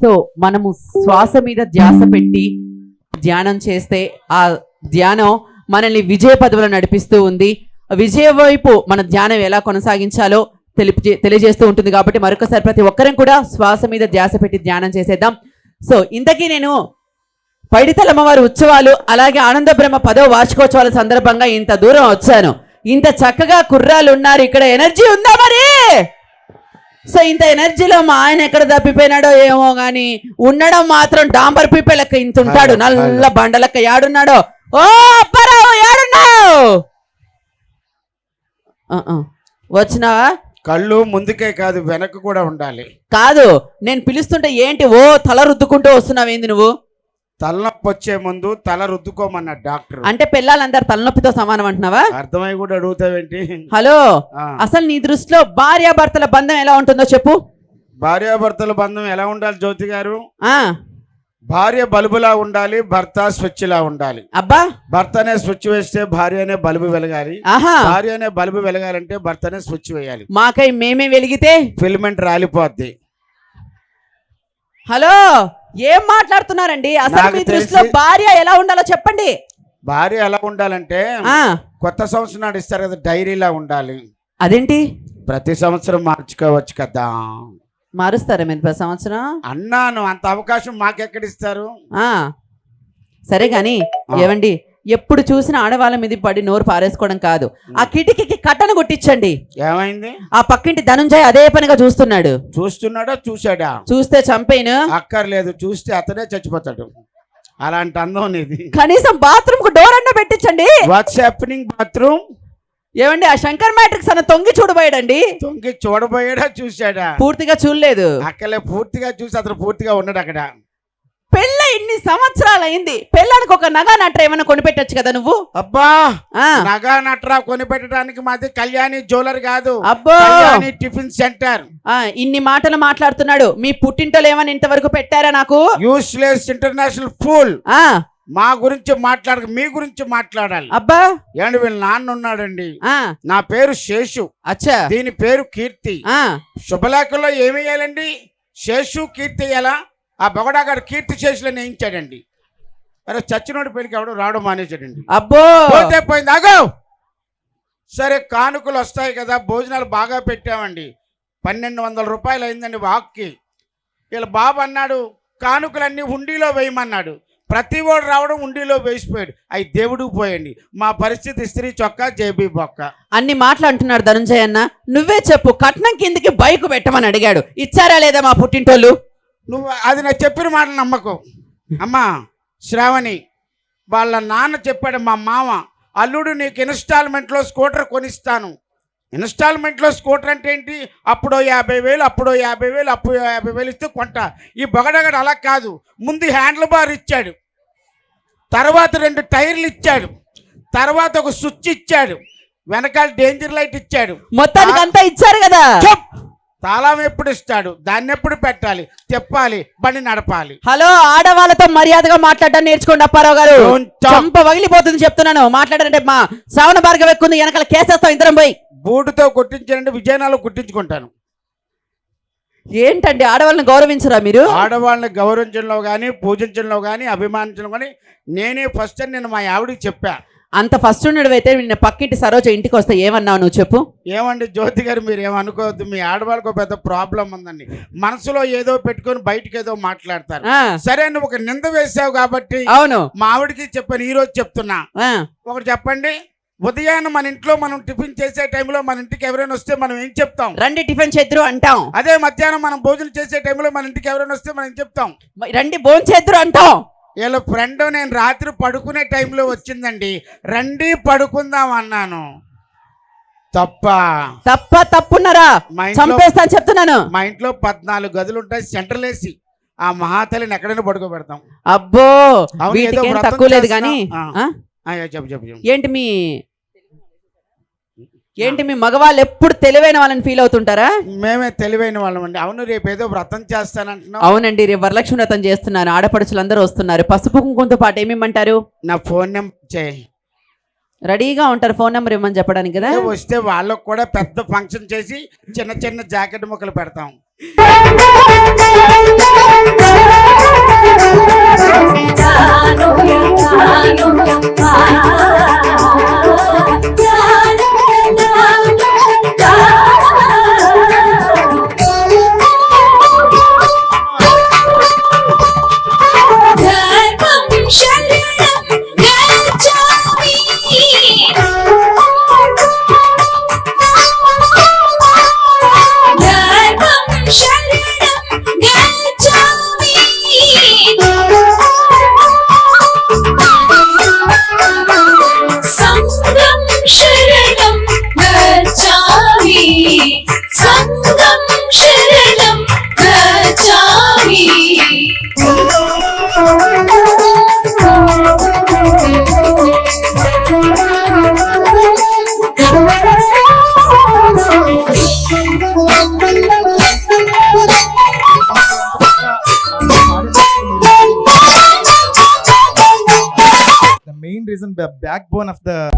So మనము శ్వాస మీద ధ్యాస పెట్టి ధ్యానం చేస్తే ఆ ధ్యానం మనల్ని విజయ పదవులు నడిపిస్తూ ఉంది. విజయ వైపు మన ధ్యానం ఎలా కొనసాగించాలో తెలియజేస్తూ ఉంటుంది. కాబట్టి మరొకసారి ప్రతి ఒక్కరం కూడా శ్వాస మీద ధ్యాస పెట్టి ధ్యానం చేసేద్దాం. సో ఇంతకీ నేను పైడితల్లి అమ్మవారి ఉత్సవాలు అలాగే ఆనంద బ్రహ్మ 10వ వార్షికోత్సవాల సందర్భంగా ఇంత దూరం వచ్చాను. ఇంత చక్కగా కుర్రాలు ఉన్నారు, ఇక్కడ ఎనర్జీ ఉందా మరి? సో ఇంత ఎనర్జీలో మా ఆయన ఎక్కడ తప్పిపోయినాడో ఏమో గాని ఉండడం మాత్రం డాంబర్ పీపే లెక్క ఇంత ఉంటాడు, నల్ల బండ లెక్క. యాడున్నాడో? ఓ అప్పారావు యాడున్నావు? వచ్చినావా? కళ్ళు ముందుకే కాదు వెనక్కు కూడా ఉండాలి. కాదు, నేను పిలుస్తుంటే ఏంటి ఓ తల రుద్దుకుంటూ వస్తున్నావేంది నువ్వు? తలనొప్పి వచ్చే ముందు తల రుద్దుకోమన్న డాక్టర్. అంటే పిల్లలందరూ తలనొప్పితో సమానం అంటున్నావా? అర్థమై కూడా అడుగుతావేంటి? హలో, అసలు నీ దృష్టిలో భార్యాభర్తల బంధం ఎలా ఉంటుందో చెప్పు. భార్యాభర్తల బంధం ఎలా ఉండాలి జ్యోతి గారు? భార్య బల్బులా ఉండాలి, భర్త స్విచ్ లా ఉండాలి. అబ్బా, భర్తనే స్విచ్ వేస్తే భార్యనే బల్బు వెలగాలి. భార్యనే బల్బు వెలగాలంటే భర్తనే స్విచ్ వేయాలి. మాకై మేమే వెలిగితే ఫిల్మెంట్ రాలిపోద్ది. హలో, ఏం మాట్లాడుతున్నారండి? అసలు మీ దృష్టిలో భార్య ఎలా ఉండాలో చెప్పండి. భార్య ఎలా ఉండాలంటే కొత్త సంవత్సరం నాడు ఇస్తారు కదా, డైరీలా ఉండాలి. అదేంటి? ప్రతి సంవత్సరం మార్చుకోవచ్చు కదా. మారుస్తారా మీరు ప్రతి సంవత్సరం? అన్నాను, అంత అవకాశం మాకెక్కడిస్తారు? సరే గాని ఏవండి, ఎప్పుడు చూసిన ఆడవాళ్ళ మీద పడి నోరు పారేసుకోవడం కాదు, ఆ కిటికీకి కట్టను కొట్టించండి. ఏమైంది? ఆ పక్కింటి ధనుంజయ్ అదే పనిగా చూస్తున్నాడు. చూస్తున్నాడా? చూశాడా? చూస్తే చంపేను. అక్కర్లేదు, చూస్తే అతనే చచ్చిపోతాడు. అలాంటి అందం నీది. కనీసం బాత్రూమ్ కు డోర్ అన్న పెట్టించండి. What's happening bathroom? ఏమండి, ఆ శంకర్ మ్యాట్రిక్స్ అన్న తొంగి చూడబోయాడండి. తొంగి చూడబోయాడా? చూశాడా? పూర్తిగా చూడలేదు. అక్కలే పూర్తిగా చూసి అతను పూర్తిగా ఉన్నాడు అక్కడ. పెళ్ళ ఇన్ని సంవత్సరాలు అయింది, పెళ్ళానికి ఒక నగా నట్ర ఏమైనా కొనిపెట్టచ్చు కదా నువ్వు? అబ్బా, నగా నట్రా కొనిపెట్టడానికి మాది కళ్యాణి జ్యువెలర్ కాదు, అబ్బో టిఫిన్ సెంటర్. ఇన్ని మాటలు మాట్లాడుతున్నాడు. మీ పుట్టింటోలు ఏమైనా ఇంతవరకు పెట్టారా నాకు? Useless international fool. మా గురించి మాట్లాడక మీ గురించి మాట్లాడాలి. అబ్బా, ఏంటి వీళ్ళ నాన్న ఉన్నాడండి, నా పేరు శేషు, అచ్చా దీని పేరు కీర్తి. శుభలేఖలో ఏమి వేయాలండి? శేషు కీర్తి వేయాలా? ఆ బొగడాగాడు కీర్తి శేషులని వేయించాడండి. అరే చచ్చినోడి పెళ్లికి ఎవడు రావడం మానేశాడండి. అబ్బో, పోతే పోయింది. ఆగో, సరే కానుకలు వస్తాయి కదా, భోజనాలు బాగా పెట్టామండి. 1200 రూపాయలు అయిందండి వాక్కి. వీళ్ళ బాబు అన్నాడు కానుకలన్నీ హుండీలో వేయమన్నాడు. ప్రతి ఓడు రావడం హుండీలో వేసిపోయాడు. అవి దేవుడికి పోయండి. మా పరిస్థితి ఇస్త్రీ చొక్కా జేబీ బొక్క. అన్ని మాటలు అంటున్నాడు ధనుంజయ్ అన్న. నువ్వే చెప్పు, కట్నం కిందికి బైక్ పెట్టమని అడిగాడు, ఇచ్చారా లేదా మా పుట్టింటోళ్ళు? నువ్వు అది నాకు చెప్పిన మాటలు నమ్మకం. అమ్మా శ్రావణి వాళ్ళ నాన్న చెప్పాడు, మా మామ, అల్లుడు నీకు ఇన్స్టాల్మెంట్లో స్కూటర్ కొనిస్తాను. ఇన్స్టాల్మెంట్లో స్కూటర్ అంటే ఏంటి? అప్పుడో 50,000, అప్పుడో 50,000, అప్పుడు 50,000 ఇస్తే కొంట. ఈ బొగడగడు అలా కాదు, ముందు హ్యాండిల్ బార్ ఇచ్చాడు, తర్వాత 2 టైర్లు ఇచ్చాడు, తర్వాత ఒక స్విచ్ ఇచ్చాడు, వెనకాల డేంజర్ లైట్ ఇచ్చాడు. మొత్తానికి అంతా ఇచ్చారు కదా. తాళం ఎప్పుడు ఇస్తాడు, దాన్ని ఎప్పుడు పెట్టాలి, చెప్పాలి, బండి నడపాలి. హలో, ఆడవాళ్ళతో మర్యాదగా మాట్లాడడం నేర్చుకోండి అప్పారావు గారు. చంప పగిలిపోతుంది చెప్తున్నాను. మాట్లాడారంటే మా శ్రావణ భార్గవి ఎక్కుంది, వెనకాల కేసేస్తాం ఇద్దరం పోయి. బూటుతో కొట్టించారంటే విజయనాలు కుట్టించుకుంటాను. ఏంటండి, ఆడవాళ్ళని గౌరవించరా మీరు? ఆడవాళ్ళని గౌరవించడంలో కానీ, పూజించడంలో కానీ, అభిమానించడం కానీ నేనే ఫస్ట్ అని నేను మా ఆవిడికి చెప్పా. అంత ఫస్ట్ ఉండడు అయితే నిన్న పక్కింటి సరోజ ఇంటికి వస్తే ఏమన్నావు నువ్వు చెప్పు? ఏమండి జ్యోతి గారు, మీరు ఏమనుకోవద్దు, మీ ఆడవాళ్ళకు పెద్ద ప్రాబ్లం ఉందండి. మనసులో ఏదో పెట్టుకొని బయటకు ఏదో మాట్లాడతారు. సరే, నువ్వు ఒక నింద వేసావు కాబట్టి అవును మా ఆవిడికి చెప్పాను, ఈ రోజు చెప్తున్నా. ఒకటి చెప్పండి, ఉదయాన్నే మన ఇంట్లో మనం టిఫిన్ చేసే టైంలో మన ఇంటికి ఎవరైనా వస్తే మనం ఏం చెప్తాం? రండి టిఫిన్ చేద్దరు అంటాం. అదే మధ్యాహ్నం మనం భోజనం చేసే టైంలో మన ఇంటికి ఎవరైనా వస్తే మనం ఏం చెప్తాం? రండి భోజనం చేద్దరు అంటాం. వీళ్ళ ఫ్రెండ్ నేను రాత్రి పడుకునే టైంలో వచ్చిందండి, రండి పడుకుందాం అన్నాను. తప్పున్నారా? చంపేస్తాను చెప్తున్నాను. మా ఇంట్లో 14 గదులు ఉంటాయి, సెంట్రల్ ఏసీ. ఆ మహాతల్లిని ఎక్కడైనా పడుకోబెడతాం. అబ్బో, తక్కువ లేదు కానీ. ఏంటి మీ మగవాళ్ళు ఎప్పుడు తెలివైన వాళ్ళని ఫీల్ అవుతుంటారా? మేమే తెలివైన వాళ్ళం అండి. అవును, రేపు ఏదో వ్రతం చేస్తానంటున్నావు. అవునండి, రేపు వరలక్ష్మి వ్రతం చేస్తున్నాను. ఆడపడుచులందరూ వస్తున్నారు. పసుపు కుంకుమతో పాటు ఏమిమ్మంటారు? నా ఫోన్ నెంబర్ రెడీగా ఉంటారు, ఫోన్ నెంబర్ ఇవ్వమని చెప్పడానికి కదా. వస్తే వాళ్ళకు కూడా పెద్ద ఫంక్షన్ చేసి చిన్న చిన్న జాకెట్ ముక్కలు పెడతాం. The main reason, the backbone of the